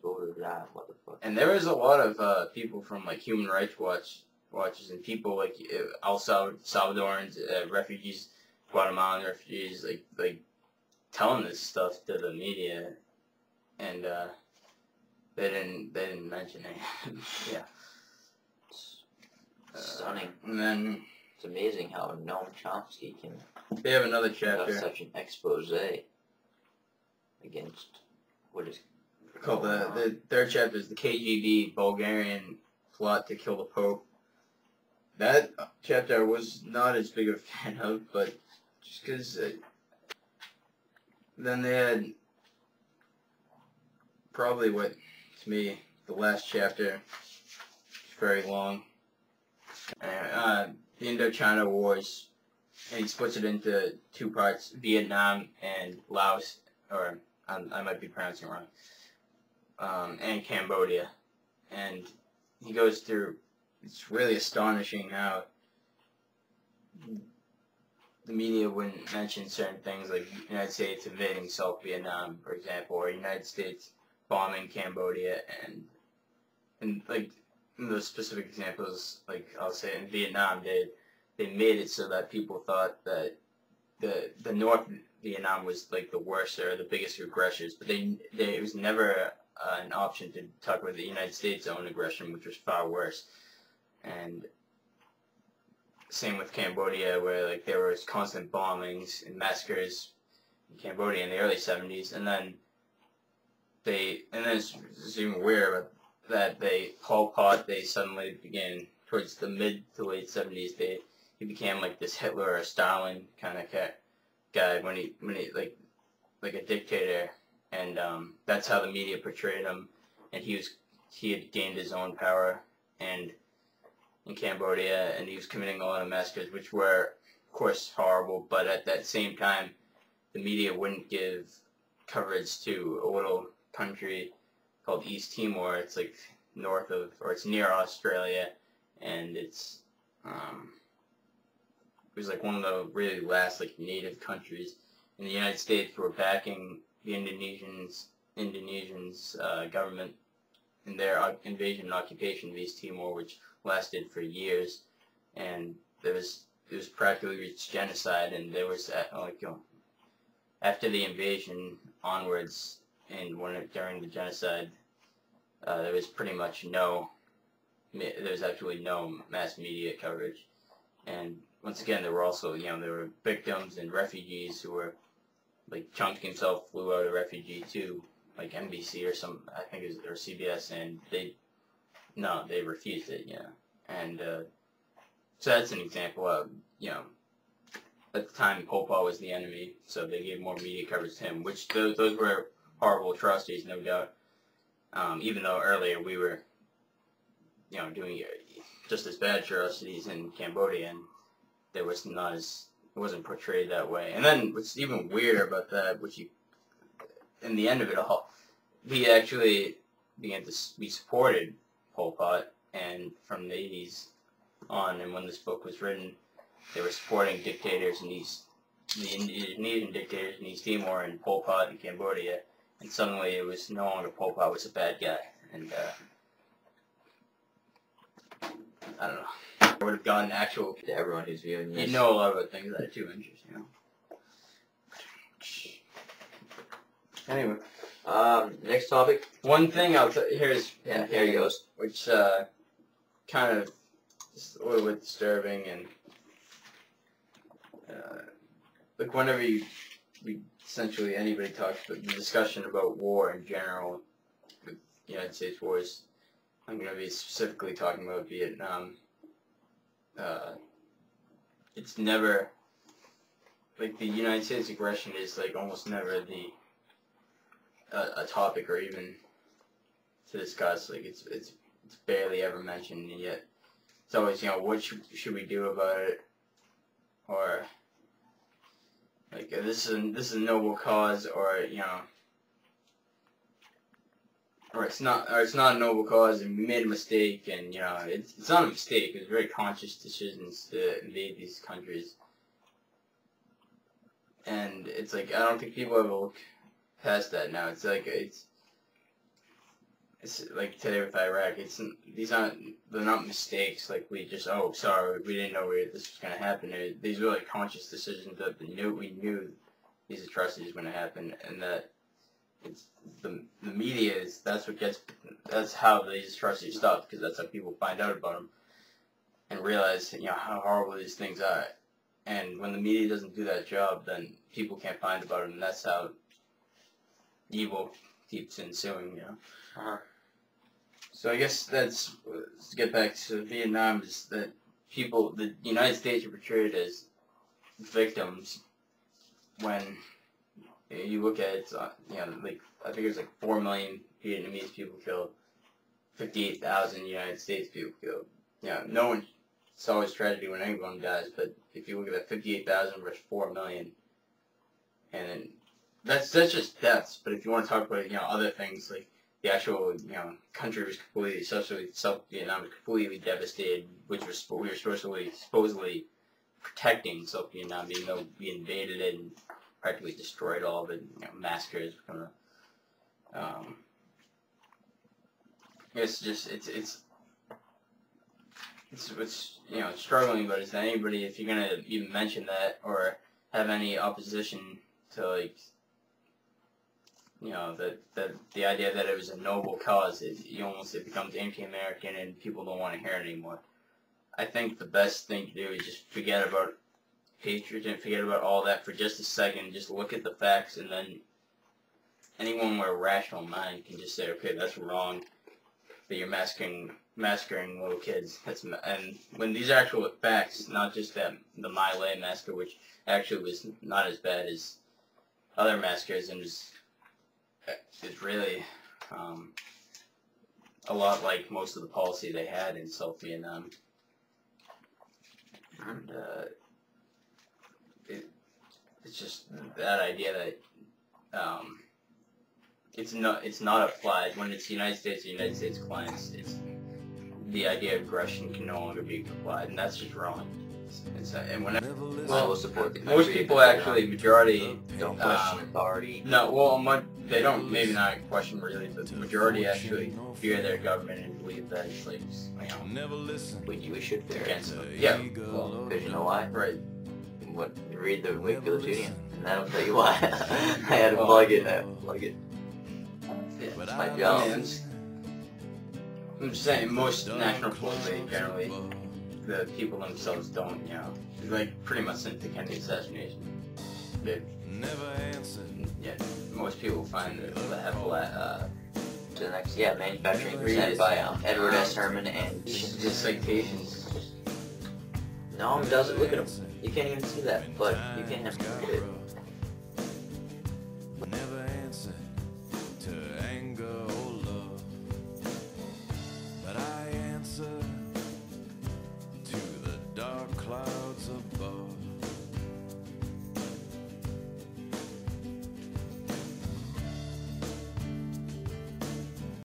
voted that. What the fuck? And there was a lot of people from like Human Rights Watches and people like Salvadorans, refugees, Guatemalan refugees, like telling this stuff to the media, and they didn't mention it. Yeah. Stunning. And then it's amazing how Noam Chomsky can. They have another chapter. Have such an expose against what is called the third chapter is the KGB Bulgarian plot to kill the Pope. That chapter I was not as big a fan of, but just because then they had probably what, to me, the last chapter, very long. The Indochina Wars, and he splits it into two parts, Vietnam and Laos, or I might be pronouncing it wrong, and Cambodia. And he goes through, it's really astonishing how the media wouldn't mention certain things like United States invading South Vietnam, for example, or United States bombing Cambodia, and like in those specific examples, like I'll say in Vietnam, they made it so that people thought that the North Vietnam was like the worst or the biggest aggressors, but it was never an option to talk about the United States' own aggression, which was far worse. And same with Cambodia, where like there was constant bombings and massacres in Cambodia in the early 70s, and then it's even weirder that Pol Pot, they suddenly began towards the mid to late 70s. He became like this Hitler or Stalin kind of guy when he like a dictator, and that's how the media portrayed him. And he had gained his own power and in Cambodia, and he was committing a lot of massacres, which were of course horrible. But at that same time, the media wouldn't give coverage to a little country called East Timor. It's like north of, or it's near Australia, and it was like one of the really last like native countries. And the United States were backing the Indonesians government in their invasion and occupation of East Timor, which lasted for years, and it was practically reached genocide. And there was after the invasion onwards, and during the genocide, there was pretty much there was absolutely no mass media coverage. And once again, there were also there were victims and refugees who were like Chomsky himself flew out a refugee to like NBC or I think it was, or CBS, and they refused it, and so that's an example of at the time Pol Pot was the enemy, so they gave more media coverage to him, which those were horrible atrocities, no doubt. Even though earlier we were doing just as bad atrocities in Cambodia, and it wasn't portrayed that way. And then what's even weirder about that, in the end of it all, we actually we supported Pol Pot, and from the 80s on, and when this book was written, they were supporting dictators in the Indonesian dictators in East Timor and Pol Pot in Cambodia, and suddenly it was no longer Pol Pot was a bad guy, and I don't know. I would have gotten actual to everyone who's viewing this. You know a lot about things that are too interesting, Anyway. Next topic. One thing I'll here he goes. Which kind of is a little bit disturbing, and like whenever essentially anybody talks about the discussion about war in general, with United States wars, I'm going to be specifically talking about Vietnam. It's never, like, the United States aggression is like almost never a topic or even to discuss. Like it's barely ever mentioned, and yet it's always what should we do about it, or like this is a noble cause, or or it's not a noble cause, and we made a mistake, and it's not a mistake. It was very conscious decisions to invade these countries, and it's like I don't think people ever look past that now. It's like it's like today with Iraq. They're not mistakes. Like we just sorry, we didn't know this was gonna happen. These were like conscious decisions that we knew these atrocities were gonna happen, and that it's the media that's how these atrocities stop, because that's how people find out about them and realize how horrible these things are. And when the media doesn't do that job, then people can't find about them, and that's how evil keeps ensuing. So I guess let's get back to Vietnam. Is that the United States are portrayed as victims when you look at it, like I think there's like 4 million Vietnamese people killed, 58,000 United States people killed. No one. It's always tragedy when anyone dies, but if you look at that 58,000 versus 4 million, and then that's just deaths. But if you want to talk about other things, like the actual country was completely, South Vietnam was completely devastated, which we were supposedly protecting South Vietnam, even though we invaded it and practically destroyed all of it. Massacres become it's struggling, but is anybody, if you're gonna even mention that or have any opposition to like the idea that it was a noble cause, it becomes anti-American and people don't want to hear it anymore. I think the best thing to do is just forget about hatred and forget about all that for just a second. Just look at the facts, and then anyone with a rational mind can just say, okay, that's wrong, that you're massacring little kids. And when these are actual facts, not just the My Lai massacre, which actually was not as bad as other massacres, and is really a lot like most of the policy they had in South Vietnam. And it's just that idea that it's not applied when it's the United States or United States clients. It's the idea of aggression can no longer be applied, and that's just wrong. And whenever We'll support the country. most people actually, majority don't question authority. No, well, they don't. Maybe not question really, but the majority actually fear their government and believe that it's like We should fear against them. it. Yeah, well, Because you know why? right. Read the Wakefield Union, and that'll tell you why. I had to plug it. Yeah, It's my job. yeah, I'm just saying, most national policy generally, the people themselves don't, like pretty much since the Kennedy assassination. Most people find that To the next, manufacturing percent by Edward S. Herman and just citations. no one does it. Look at him. You can't even see that, but you can. Look at it.